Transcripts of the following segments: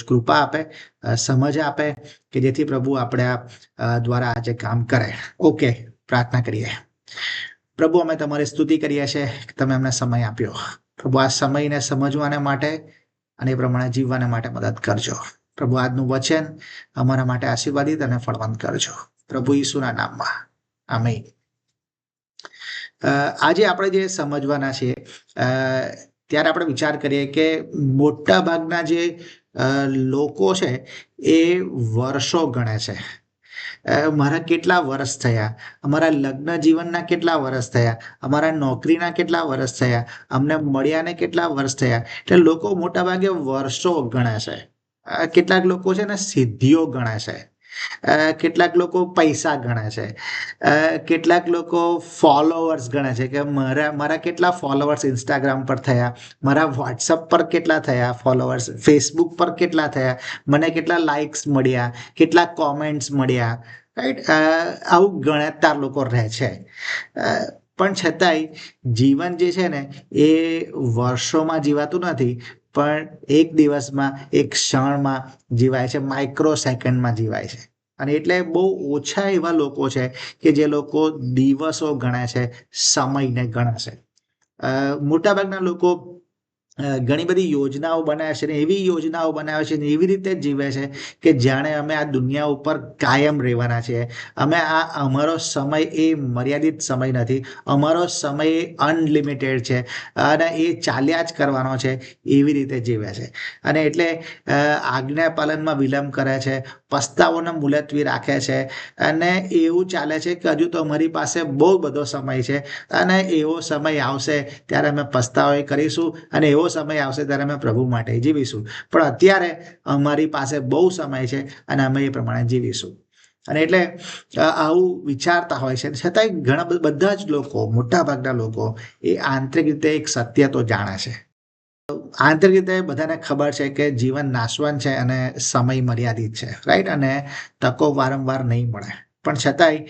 કૃપા આપે, સમજ આપે કે જેથી પ્રભુ આપણે દ્વારા આજે કામ કરે. ઓકે, પ્રાર્થના કરીએ. પ્રભુ, અમે તમારી સ્તુતિ કરીએ છીએ કે તમે અમને સમય આપ્યો. પ્રભુ, આ સમયને સમજવાને માટે અને એ પ્રમાણે જીવવાને માટે મદદ કરજો. પ્રભુ, આજનું વચન અમારા માટે આશીર્વાદિત અને ફળવંત કરજો. પ્રભુ ઈસુના નામમાં, આમીન. આજે આપણે જે સમજવાના છે ત્યારે આપણે વિચાર કરીએ કે મોટા ભાગના જે લોકો છે એ વર્ષો ગણે છે. મારા કેટલા વર્ષ થયા, અમારા લગ્ન જીવનના કેટલા વર્ષ થયા, અમારા નોકરીના કેટલા વર્ષ થયા, અમને મળ્યાને કેટલા વર્ષ થયા. એટલે લોકો મોટા ભાગે વર્ષો ગણે છે. કેટલાક લોકો છે ને સિદ્ધિઓ ગણે છે, કેટલાક લોકો પૈસા ગણે છે, કેટલાક લોકો ફોલોવર્સ ગણે છે કે મારા કેટલા ફોલોવર્સ ઇન્સ્ટાગ્રામ પર થયા, મારા વોટ્સઅપ પર કેટલા થયા ફોલોવર્સ, ફેસબુક પર કેટલા થયા, મને કેટલા લાઇક્સ મળ્યા, કેટલા કોમેન્ટ્સ મળ્યા. રાઈટ, આવું ગણતર લોકો રહે છે. પણ છતાંય જીવન જે છે ને એ વર્ષોમાં જીવાતું નથી, પણ એક દિવસમાં, એક ક્ષણમાં જીવાય છે, માઇક્રો સેકન્ડમાં જીવાય છે. અને એટલે બહુ ઓછા એવા લોકો છે કે જે લોકો દિવસો ગણે છે, સમયને ગણે છે. મોટાભાગના લોકો ઘણી બધી યોજનાઓ બનાવે છે ને એવી યોજનાઓ બનાવે છે ને એવી રીતે જીવે છે કે જાણે અમે આ દુનિયા ઉપર કાયમ રહેવાના છીએ. અમારો સમય એ મર્યાદિત સમય નથી, અમારો સમય એ અનલિમિટેડ છે અને એ ચાલ્યા જ કરવાનો છે, એવી રીતે જીવે છે. અને એટલે આજ્ઞા પાલનમાં વિલંબ કરે છે, પસ્તાઓને મુલતવી રાખે છે અને એવું ચાલે છે કે હજુ તો અમારી પાસે બહુ બધો સમય છે અને એવો સમય આવશે ત્યારે અમે પસ્તાવો કરીશું અને એવો સમય આવશે ત્યારે અમે પ્રભુ માટે જીવીશું. પણ અત્યારે અમારી પાસે બહુ સમય છે અને અમે એ પ્રમાણે જીવીશું. અને એટલે આવું વિચારતા હોય છે. છતાંય ઘણા બધા જ લોકો, મોટાભાગના લોકો એ આંતરિક રીતે એક સત્ય તો જાણે છે. આંતરિક રીતે બધાને ખબર છે કે જીવન નાશવંત છે અને સમય મર્યાદિત છે. રાઈટ, અને તકો વારંવાર નહીં મળે. પણ છતાંય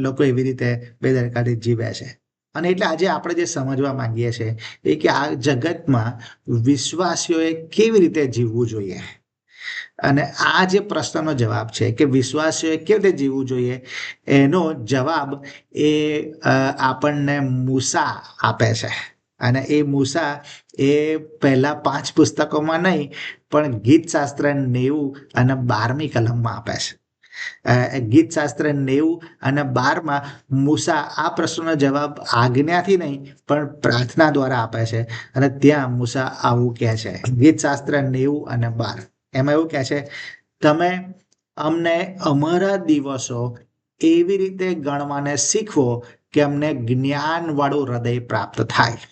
લોકો એવી રીતે બેદરકારી જીવે છે. અને એટલે આજે આપણે જે સમજવા માંગીએ છીએ એ કે આ જગતમાં વિશ્વાસીઓએ કેવી રીતે જીવવું જોઈએ. અને આ જે પ્રશ્નનો જવાબ છે કે વિશ્વાસીઓએ કેવી રીતે જીવવું જોઈએ, એનો જવાબ એ આપણને મૂસા આપે છે. અને એ મૂસા એ પહેલા 5 પુસ્તકોમાં નહીં, પણ ગીતશાસ્ત્ર 90 અને 12મી કલમમાં આપે છે. ગીતશાસ્ત્ર 90 અને 12માં મૂસા આ પ્રશ્નનો જવાબ આજ્ઞાથી નહીં પણ પ્રાર્થના દ્વારા આપે છે. અને ત્યાં મૂસા આવું કહે છે, ગીતશાસ્ત્ર 90 અને 12, એમાં એવું કહે છે, તમે અમને અમારા દિવસો એવી રીતે ગણવાને શીખવો કે અમને જ્ઞાનવાળું હૃદય પ્રાપ્ત થાય.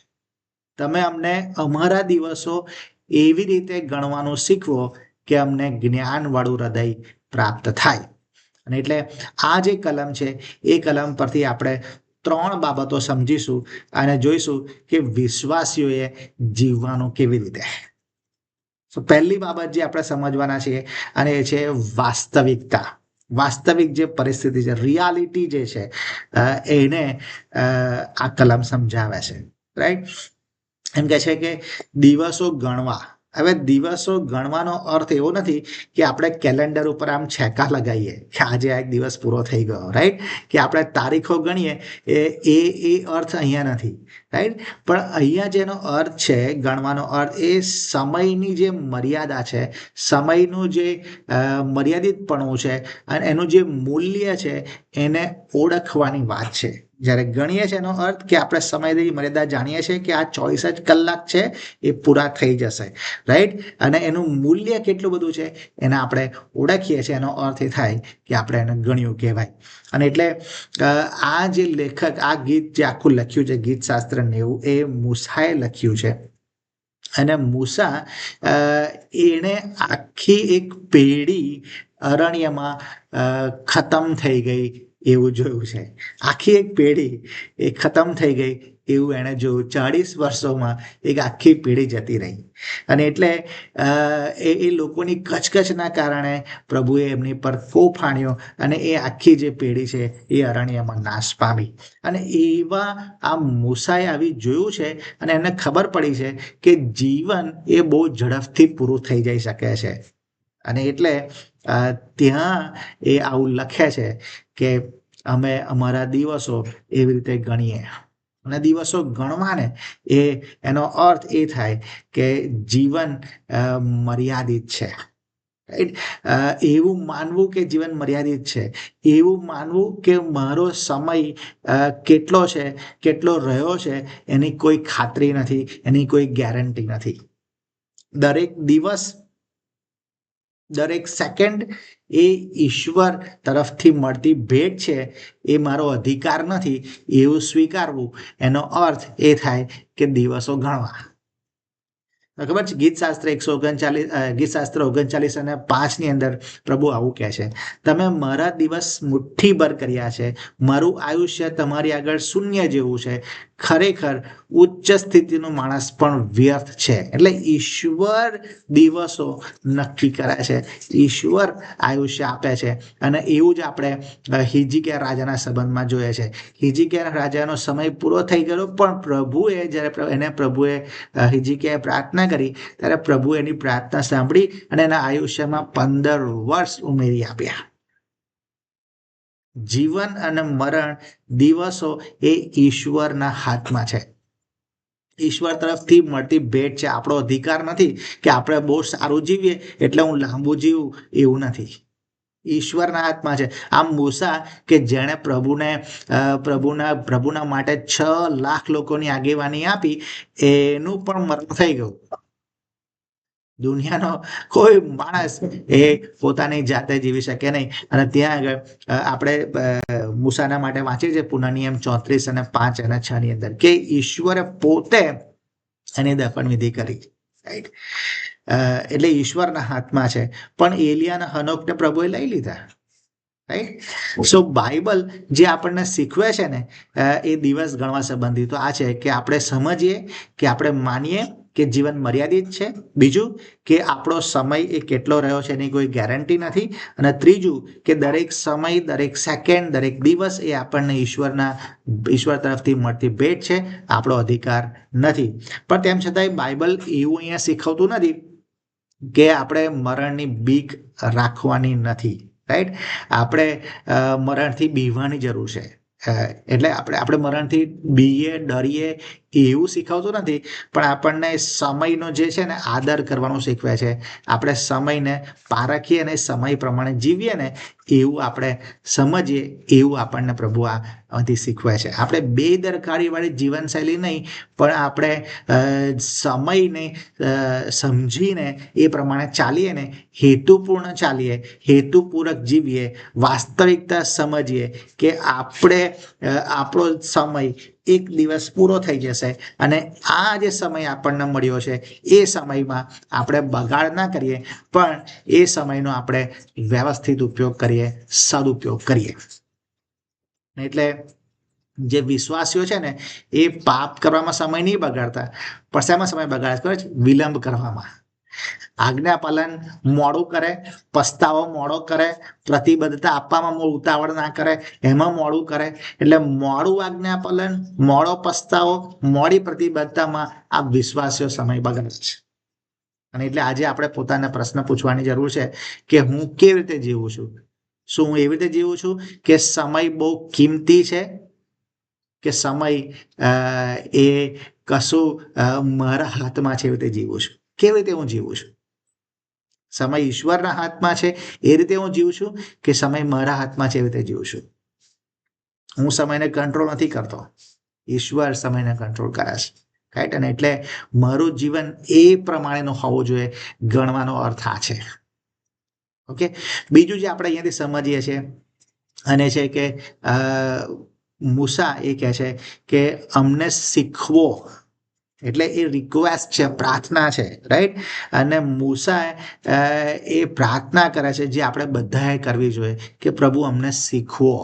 તમે અમને અમારા દિવસો એવી રીતે ગણવાનું શીખવો કે અમને જ્ઞાનવાળું હૃદય પ્રાપ્ત થાય. અને એટલે આ જે કલમ છે એ કલમ પરથી આપણે 3 બાબતો સમજીશું અને જોઈશું કે વિશ્વાસીઓએ જીવવાનું કેવી રીતે. પહેલી બાબત જે આપણે સમજવાના છીએ અને એ છે વાસ્તવિકતા. વાસ્તવિક જે પરિસ્થિતિ છે, રિયાલિટી જે છે, એને આ કલમ સમજાવે છે. રાઈટ, એમ કહે છે કે દિવસો ગણવા. હવે દિવસો ગણવાનો અર્થ એવો નથી કે આપણે કેલેન્ડર ઉપર આમ છેકા લગાવીએ કે આજે એક દિવસ પૂરો થઈ ગયો. રાઈટ, કે આપણે તારીખો ગણીએ એ અર્થ અહીંયા નથી. રાઈટ, પણ અહીંયા જેનો અર્થ છે, ગણવાનો અર્થ, એ સમયની જે મર્યાદા છે, સમયનું જે મર્યાદિતપણું છે અને એનું જે મૂલ્ય છે એને ઓળખવાની વાત છે. જ્યારે ગણીએ છીએ એનો અર્થ કે આપણે સમયની મર્યાદા જાણીએ છીએ કે આ 24 જ કલાક છે, એ પૂરા થઈ જશે. રાઈટ, અને એનું મૂલ્ય કેટલું બધું છે એને આપણે ઓળખીએ છીએ. એનો અર્થ એ થાય કે આપણે એને ગણ્યું કહેવાય. અને એટલે આ જે લેખક આ ગીત જે આખું લખ્યું છે, ગીતશાસ્ત્ર 90, એ મૂસાએ લખ્યું છે. અને મૂસા એણે આખી એક પેઢી અરણ્યમાં ખતમ થઈ ગઈ એવું જોયું છે. આખી એક પેઢી એ ખતમ થઈ ગઈ એવું એણે જોયું. 40 વર્ષોમાં એક આખી પેઢી જતી રહી. અને એટલે એ લોકોની કચકચના કારણે પ્રભુએ એમની પર કોપ આણ્યો અને એ આખી જે પેઢી છે એ અરણ્યમાં નાશ પામી. અને એવા આ મૂસાએ આવી જોયું છે અને એને ખબર પડી છે કે જીવન એ બહુ ઝડપથી પૂરું થઈ જઈ શકે છે. અને એટલે ત્યાં એ આવું લખે છે કે અમે અમારા દિવસો એવી રીતે ગણીએ. અને દિવસો ગણવાને એનો અર્થ એ થાય કે જીવન મર્યાદિત છે. એવું માનવું કે જીવન મર્યાદિત છે, એવું માનવું કે મારો સમય કેટલો છે, કેટલો રહ્યો છે, એની કોઈ ખાતરી નથી, એની કોઈ ગેરંટી નથી. દરેક દિવસ, દરેક સેકન્ડ એ ઈશ્વર તરફથી મળતી ભેટ છે, એ મારો અધિકાર નથી એવું સ્વીકારવું. એનો અર્થ એ થાય કે દિવસો ગણવા. ખબર છે ગીતશાસ્ત્ર 139 ગીતશાસ્ત્ર 39:5 ની અંદર પ્રભુ આવું કહે છે, તમે મારા દિવસ મુઠ્ઠીભર કર્યા છે, મારું આયુષ્ય તમારી આગળ શૂન્ય જેવું છે. ખરેખર ઉચ્ચ સ્થિતિનો માણસ પણ વ્યર્થ છે. એટલે ઈશ્વર દિવસો નક્કી કરે છે, ઈશ્વર આયુષ્ય આપે છે. અને એવું જ આપણે હિજકિયા રાજાના સંબંધમાં જોઈએ છે. હિજકિયા રાજાનો સમય પૂરો થઈ ગયો, પણ પ્રભુએ જ્યારે પ્રભુએ હિજકિયાએ પ્રાર્થના કરી ત્યારે પ્રભુ એની પ્રાર્થના સાંભળી અને એના આયુષ્યમાં 15 વર્ષ ઉમેરી આપ્યા. જીવન અને મરણ, દિવસો એ ઈશ્વરના હાથમાં છે. ઈશ્વર તરફથી મળતી ભેટ છે, આપણો અધિકાર નથી કે આપણે બહુ સારું જીવીએ એટલે હું લાંબુ જીવું, એવું નથી. ઈશ્વરના હાથમાં છે. આમ મૂસા કે જેણે પ્રભુના માટે 6 લાખ લોકોની આગેવાની આપી, એનું પણ મરણ થઈ ગયું. દુનિયાનો કોઈ માણસ એ પોતાની જાતે જીવી શકે નહીં. અને ત્યાં આગળ આપણે મૂસાના માટે વાંચીએ છીએ પુનઃનિયમ 34:5 અને 6 ની અંદર કે ઈશ્વરે પોતે એની દફન વિધિ કરી. રાઈટ. એટલે ઈશ્વરના હાથમાં છે. પણ એલિયા અને હનોકને પ્રભુએ લઈ લીધા. રાઈટ. સો બાઇબલ જે આપણને શીખવે છે ને એ દિવસ ગણવા સંબંધી તો આ છે કે આપણે સમજીએ, કે આપણે માનીએ કે જીવન મર્યાદિત છે. બીજું કે આપણો સમય એ કેટલો રહ્યો છે એની કોઈ ગેરંટી નથી. અને ત્રીજું કે દરેક સમય, દરેક સેકન્ડ, દરેક દિવસ એ આપણને ઈશ્વર તરફથી મળતી ભેટ છે, આપણો અધિકાર નથી. પણ તેમ છતાંય બાઇબલ એવું અહીંયા શીખવતું નથી કે આપણે મરણની બીક રાખવાની નથી. રાઈટ. આપણે મરણથી બીવાની જરૂર છે. એટલે આપણે મરણથી બીએ, ડરીએ એવું શીખવતું નથી, પણ આપણને સમયનો જે છે ને આદર કરવાનું શીખવે છે. આપણે સમયને પારખીએ અને સમય પ્રમાણે જીવીએ ને એવું આપણે સમજીએ, એવું આપણને પ્રભુ આથી શીખવે છે. આપણે બેદરકારીવાળી જીવનશૈલી નહીં, પણ આપણે સમયને સમજીને એ પ્રમાણે ચાલીએ ને, હેતુપૂર્ણ ચાલીએ, હેતુપૂર્વક જીવીએ, વાસ્તવિકતા સમજીએ કે આપણો સમય એક દિવસ પૂરો થઈ જશે અને આ જે સમય આપણને મળ્યો છે એ સમયમાં આપણે બગાડ ના કરીએ, પણ એ સમયનો આપણે વ્યવસ્થિત ઉપયોગ કરીએ, સદુપયોગ કરીએ. એટલે જે વિશ્વાસીઓ છે ને એ પાપ કરવામાં સમય નહીં બગાડતા, પણ શેમાં સમય બગાડે છે? વિલંબ કરવામાં. આજ્ઞાપાલન મોડું કરે, પસ્તાવો મોડો કરે, પ્રતિબદ્ધતા આપવામાં ઉતાવળ ના કરે, એમાં મોડું કરે. એટલે મોડું આજ્ઞાપાલન, મોડો પસ્તાવો, મોડી પ્રતિબદ્ધતામાં આ વિશ્વાસીઓ સમય બગાડે છે. અને એટલે આજે આપણે પોતાને પ્રશ્ન પૂછવાની જરૂર છે કે હું કેવી રીતે જીવું છું? શું હું એવી રીતે જીવું છું કે સમય બહુ કિંમતી છે, કે સમય એ કશું મારા હાથમાં છે એવી રીતે જીવું છું? કેવી રીતે હું જીવું છું? સમય ઈશ્વરના હાથમાં છે એ રીતે હું જીવું છું, કે સમય મારા હાથમાં છે એવી રીતે જીવું છું? હું સમયને કંટ્રોલ નથી કરતો, ઈશ્વર સમયને કંટ્રોલ કરે છે. રાઈટ. અને એટલે મારું જીવન એ પ્રમાણેનું હોવું જોઈએ, ગણવાનો અર્થ આ છે. ઓકે. બીજું જે આપણે અહીંયાથી સમજીએ છીએ અને છે કે મૂસા એ કહે છે કે અમને શીખવો. એટલે એ રિક્વેસ્ટ છે, પ્રાર્થના છે. રાઈટ. અને મૂસા એ પ્રાર્થના કરે છે જે આપણે બધાએ કરવી જોઈએ કે પ્રભુ અમને શીખવો.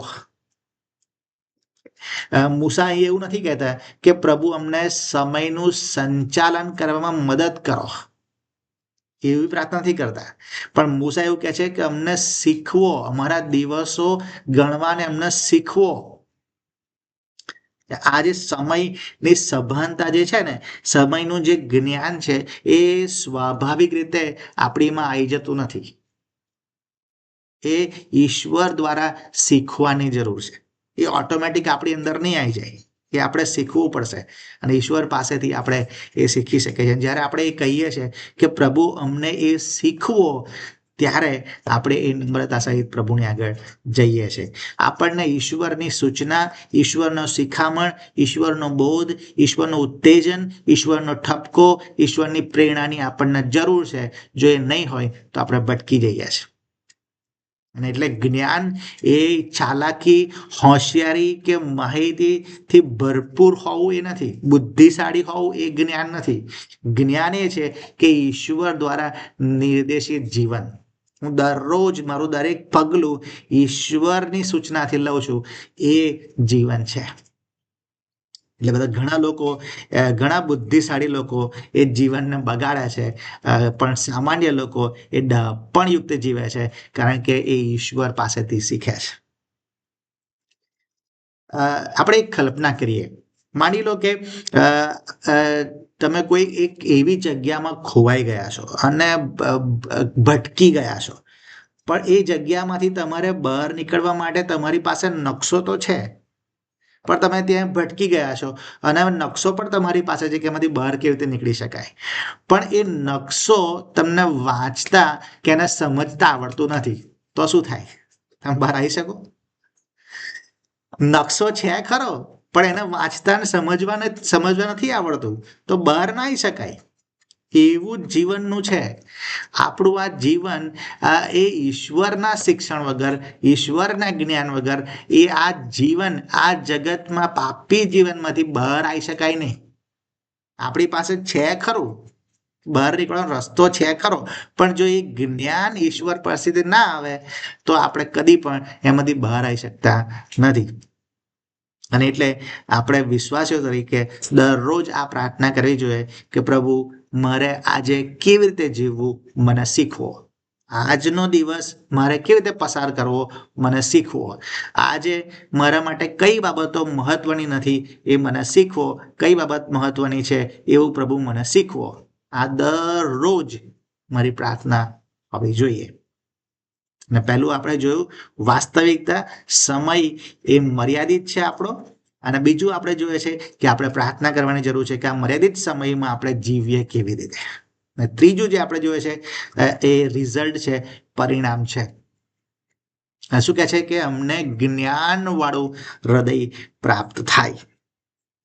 મૂસા અહીં એવું નથી કહેતા કે પ્રભુ અમને સમયનું સંચાલન કરવામાં મદદ કરો, એવી પ્રાર્થના નથી કરતા. પણ મૂસા એવું કહે છે કે અમને શીખવો, અમારા દિવસો ગણવાને અમને શીખવો. આ જે સમયની સભાનતા જે છે ને, સમયનું જે જ્ઞાન છે એ સ્વાભાવિક રીતે આપણીમાં આવી જતું નથી. એ ઈશ્વર દ્વારા શીખવાની જરૂર છે. એ ઓટોમેટિક આપણી અંદર નહીં આવી જાય, એ આપણે શીખવું પડશે અને ઈશ્વર પાસેથી આપણે એ શીખી શકીએ છીએ. જ્યારે આપણે એ કહીએ છીએ કે પ્રભુ અમને એ શીખવો, ત્યારે આપણે એ નમ્રતા સહિત પ્રભુની આગળ જઈએ છીએ. આપણને ઈશ્વરની સૂચના, ઈશ્વરનો શિખામણ, ઈશ્વરનો બોધ, ઈશ્વરનું ઉત્તેજન, ઈશ્વરનો ઠપકો, ઈશ્વરની પ્રેરણાની આપણને જરૂર છે. જો એ નહીં હોય તો આપણે ભટકી જઈએ છીએ. અને એટલે જ્ઞાન એ ચાલાકી, હોશિયારી કે માહિતીથી ભરપૂર હોવું એ નથી. બુદ્ધિશાળી હોવું એ જ્ઞાન નથી. જ્ઞાન એ છે કે ઈશ્વર દ્વારા નિર્દેશિત જીવન. હું દરરોજ મારું દરેક પગલું ઈશ્વરની સૂચનાથી લઉં છું, એ જીવન છે. એટલે બધા ઘણા લોકો, ઘણા બુદ્ધિશાળી લોકો એ જીવનને બગાડે છે, પણ સામાન્ય લોકો એ ડહાપણયુક્ત જીવે છે, કારણ કે એ ઈશ્વર પાસેથી શીખે છે. આપણે એક કલ્પના કરીએ. માની લો કે તમે કોઈ એક એવી જગ્યામાં ખોવાઈ ગયા છો અને ભટકી ગયા છો, પણ એ જગ્યામાંથી તમારે બહાર નીકળવા માટે તમારી પાસે નકશો તો છે, પણ તમે ત્યાં ભટકી ગયા છો અને નકશો પણ તમારી પાસે છે કે એમાંથી બહાર કેવી રીતે નીકળી શકાય. પણ એ નકશો તમને વાંચતા કે એને સમજતા આવડતું નથી, તો શું થાય? તમે બહાર આવી શકો? નકશો છે ખરો, પણ એને વાંચતા ને સમજવા નથી આવડતું, તો બહાર ના આવી શકાય. એવું જ જીવનનું છે. આપણું આ જીવન એ ઈશ્વરના શિક્ષણ વગર, ઈશ્વરના જ્ઞાન વગર, એ આ જીવન, આ જગતમાં પાપી જીવનમાંથી બહાર આવી શકાય નહીં. આપણી પાસે છે ખરું, બહાર નીકળવાનો રસ્તો છે ખરો, પણ જો એ જ્ઞાન ઈશ્વર પાસેથી ના આવે તો આપણે કદી પણ એમાંથી બહાર આવી શકતા નથી. અને એટલે આપણે વિશ્વાસીઓ તરીકે દરરોજ આ પ્રાર્થના કરવી જોઈએ કે પ્રભુ, મારે આજે કેવી રીતે જીવવું મને શીખવો. આજનો દિવસ મારે કેવી રીતે પસાર કરવો મને શીખવો. આજે મારા માટે કઈ બાબતો મહત્વની નથી એ મને શીખવો, કઈ બાબત મહત્વની છે એવું પ્રભુ મને શીખવો. આ દરરોજ મારી પ્રાર્થના હોવી જોઈએ. અને પહેલું આપણે જોયું વાસ્તવિકતા, સમય એ મર્યાદિત છે આપણો. અને બીજું આપણે જોઈએ છે કે આપણે પ્રાર્થના કરવાની જરૂર છે કે આ મર્યાદિત સમયમાં આપણે જીવીએ કેવી રીતે. અને ત્રીજું જે આપણે જોઈએ છે એ રિઝલ્ટ છે, પરિણામ છે. શું કહે છે કે અમને જ્ઞાનવાળું હૃદય પ્રાપ્ત થાય.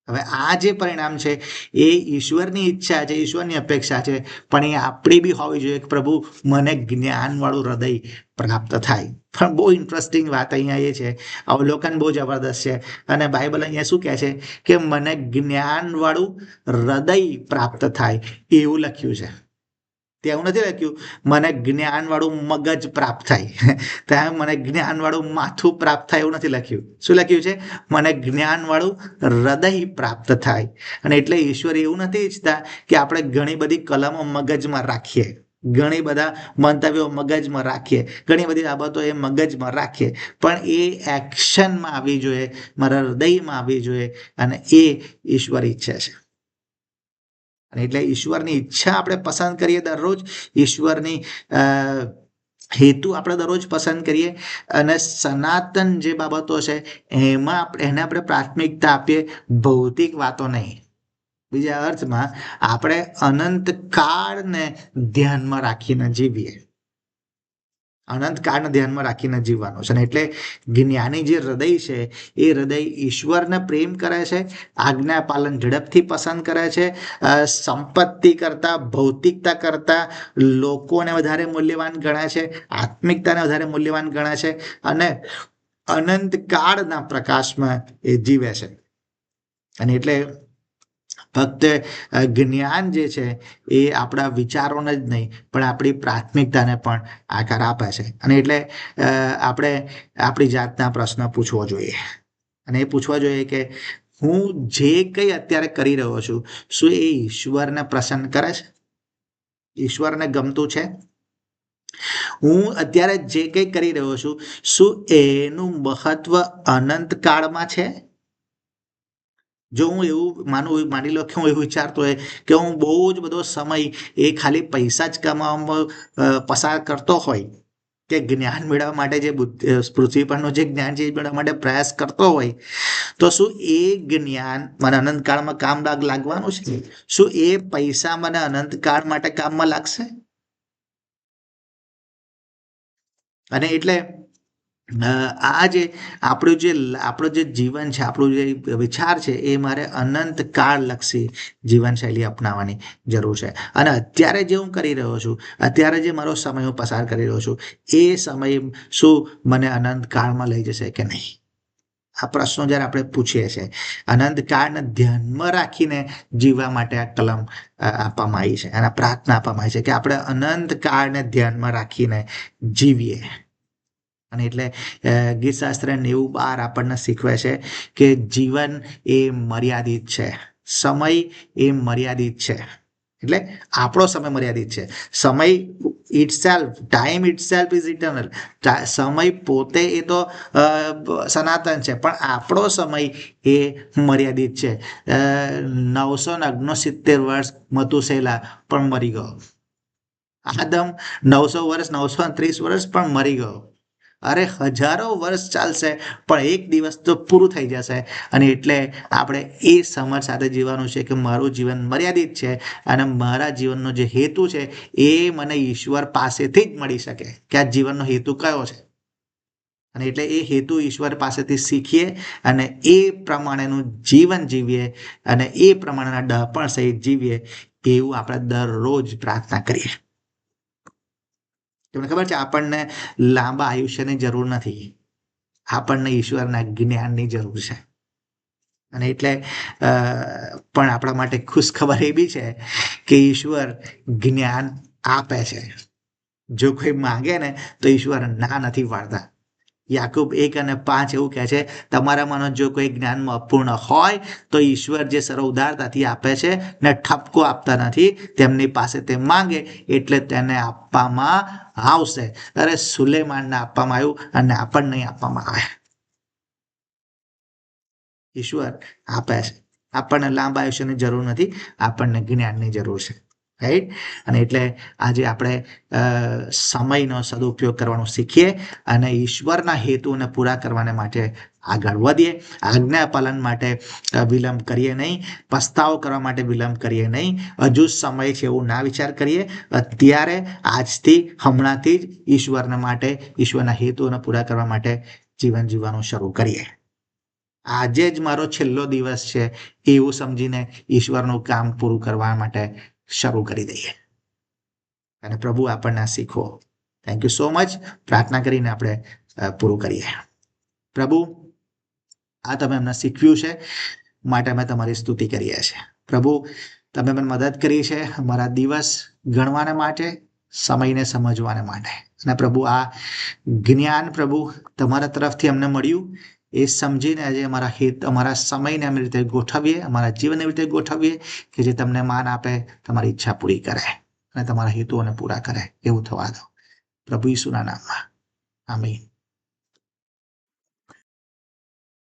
હવે આ જે પરિણામ છે એ ઈશ્વરની ઈચ્છા છે, ઈશ્વરની અપેક્ષા છે, પણ એ આપણી બી હોવી જોઈએ કે પ્રભુ, મને જ્ઞાનવાળું હૃદય પ્રાપ્ત થાય. પણ બહુ ઇન્ટરેસ્ટિંગ વાત અહીંયા એ છે, અવલોકન બહુ જબરદસ્ત છે. અને બાઇબલ અહીંયા શું કહે છે કે મને જ્ઞાનવાળું હૃદય પ્રાપ્ત થાય એવું લખ્યું છે. ત્યાં નથી લખ્યું મને જ્ઞાનવાળું મગજ પ્રાપ્ત થાય, ત્યાં મને જ્ઞાનવાળું માથું પ્રાપ્ત થાય એવું નથી લખ્યું. શું લખ્યું છે? મને જ્ઞાનવાળું હૃદય પ્રાપ્ત થાય. અને એટલે ઈશ્વર એવું નથી ઈચ્છતા કે આપણે ઘણી બધી કલમો મગજમાં રાખીએ, ઘણી બધા મંતવ્યો મગજમાં રાખીએ, ઘણી બધી બાબતો એ મગજમાં રાખીએ, પણ એ એક્શનમાં આવવી જોઈએ, મારા હૃદયમાં આવવી જોઈએ. અને એ ઈશ્વર ઈચ્છે છે. અને એટલે ઈશ્વરની ઈચ્છા આપણે પસંદ કરીએ દરરોજ, ઈશ્વરની હેતુ આપણે દરરોજ પસંદ કરીએ, અને સનાતન જે બાબતો છે એમાં એને આપણે પ્રાથમિકતા આપીએ, ભૌતિક વાતો નહીં. બીજા અર્થમાં આપણે અનંત કાળને ધ્યાનમાં રાખીને જીવીએ, અનંતકાળને ધ્યાનમાં રાખીને જીવવાનું છે. એટલે જ્ઞાની જે હૃદય છે એ હૃદય ઈશ્વરને પ્રેમ કરે છે, આજ્ઞા પાલન ઝડપથી પસંદ કરે છે, સંપત્તિ કરતા, ભૌતિકતા કરતા લોકોને વધારે મૂલ્યવાન ગણે છે, આત્મિકતાને વધારે મૂલ્યવાન ગણે છે, અને અનંતકાળના પ્રકાશમાં એ જીવે છે. અને એટલે ફક્ત જ્ઞાન જે છે એ આપણા વિચારોને જ નહીં પણ આપણી પ્રાથમિકતાને પણ આકાર આપે છે. અને એટલે આપણે આપણી જાતના પ્રશ્ન પૂછવો જોઈએ અને એ પૂછવા જોઈએ કે હું જે કંઈ અત્યારે કરી રહ્યો છું, શું એ ઈશ્વરને પ્રસન્ન કરે છે? ઈશ્વરને ગમતું છે? હું અત્યારે જે કંઈ કરી રહ્યો છું, શું એનું મહત્વ અનંત કાળમાં છે? જો હું એવું માની લો કે હું એવું વિચારતો હોય કે હું બહુ જ બધો સમય એ ખાલી પૈસા જ કમાવામાં પસાર કરતો હોય, કે જ્ઞાન મેળવવા માટે જે પૃથ્વી પરનું જે જ્ઞાન છે એ મેળવવા માટે પ્રયાસ કરતો હોય, તો શું એ જ્ઞાન મને અનંતકાળમાં કામ લાગવાનું છે? શું એ પૈસા મને અનંતકાળ માટે કામમાં લાગશે? અને એટલે આ જે આપણું જે જીવન છે, આપણું જે વિચાર છે, એ મારે અનંત કાળલક્ષી જીવનશૈલી અપનાવવાની જરૂર છે. અને અત્યારે જે હું કરી રહ્યો છું, અત્યારે જે મારો સમય હું પસાર કરી રહ્યો છું, એ સમય શું મને અનંત કાળમાં લઈ જશે કે નહીં? આ પ્રશ્નો જ્યારે આપણે પૂછીએ છીએ, અનંત કાળને ધ્યાનમાં રાખીને જીવવા માટે આ કલમ આપવામાં આવી છે અને પ્રાર્થના આપવામાં આવી છે કે આપણે અનંત કાળને ધ્યાનમાં રાખીને જીવીએ. અને એટલે ગીતશાસ્ત્ર 90:12 આપણને શીખવે છે કે જીવન એ મર્યાદિત છે, સમય એ મર્યાદિત છે. એટલે આપણો સમય મર્યાદિત છે. સમય ટાઈમ ઇટસેલ્ફ ઇઝ ઇટર્નલ. સમય પોતે એ તો સનાતન છે, પણ આપણો સમય એ મર્યાદિત છે. 969 વર્ષ મતુસેલા પણ મરી ગયો. આદમ 900 વર્ષ, 930 વર્ષ પણ મરી ગયો. અરે હજારો વર્ષ ચાલશે, પણ એક દિવસ તો પૂરું થઈ જશે. અને એટલે આપણે એ સમજ સાથે જીવવાનું છે કે મારું જીવન મર્યાદિત છે અને મારા જીવનનો જે હેતુ છે એ મને ઈશ્વર પાસેથી જ મળી શકે કે આ જીવનનો હેતુ કયો છે. અને એટલે એ હેતુ ઈશ્વર પાસેથી શીખીએ અને એ પ્રમાણેનું જીવન જીવીએ અને એ પ્રમાણેના ડહાપણ સહિત જીવીએ, એવું આપણે દરરોજ પ્રાર્થના કરીએ. તમને ખબર છે, આપણને લાંબા આયુષ્યની જરૂર નથી, આપણને ઈશ્વરના જ્ઞાનની જરૂર છે. અને એટલે પણ આપણા માટે ખુશખબર એ બી છે કે ઈશ્વર જ્ઞાન આપે છે. જો કોઈ માંગે ને તો ઈશ્વર ના નથી પાડતા. યાકૂબ 1:5 એવું કહે છે, તમારામાંનો જો કોઈ જ્ઞાનમાં અપૂર્ણ હોય તો ઈશ્વર જે સર્વ ઉદારતાથી આપે છે ને ઠપકો આપતા નથી, તેમની પાસે તે માંગે એટલે તેને આપવામાં આવશે. અરે સુલેમાનને આપવામાં આવ્યું અને આપણને નહીં આપવામાં આવે. ઈશ્વર આપે છે. આપણને લાંબા આયુષ્યની જરૂર નથી, આપણને જ્ઞાનની જરૂર છે. રાઈટ? અને એટલે આજે આપણે સમયનો સદુપયોગ કરવાનું શીખીએ અને ઈશ્વરના હેતુને પૂરા કરવાને માટે આગળ વધીએ. આજ્ઞા પાલન માટે વિલંબ કરીએ નહીં, પસ્તાવો કરવા માટે વિલંબ કરીએ નહીં. હજુ સમય છે એવું ના વિચાર કરીએ. અત્યારે આજથી હમણાંથી જ ઈશ્વરના માટે, ઈશ્વરના હેતુને પૂરા કરવા માટે જીવન જીવવાનું શરૂ કરીએ. આજે જ મારો છેલ્લો દિવસ છે એવું સમજીને ઈશ્વરનું કામ પૂરું કરવા માટે શરૂ કરી દઈએ. અને પ્રભુ આપણને શીખો. Thank you so much. પ્રાર્થના કરીને આપણે પૂરું કરીએ. પ્રભુ, આ તમે અમને શીખવ્યું છે માટે અમે તમારી સ્તુતિ કરીએ છીએ. પ્રભુ, તમે મને મદદ કરી છે અમારા દિવસ ગણવાને માટે, સમયને સમજવાને માટે. અને પ્રભુ, આ જ્ઞાન પ્રભુ તમારા તરફથી અમને મળ્યું, એ સમજીને આજે અમારા સમયને અમે રીતે ગોઠવીએ, અમારા જીવનને રીતે ગોઠવીએ કે જે તમને માન આપે, તમારી ઈચ્છા પૂરી કરે અને તમારા હેતુઓને પૂરા કરે એવું થવા દો. પ્રભુ ઈસુના નામમાં. આમીન.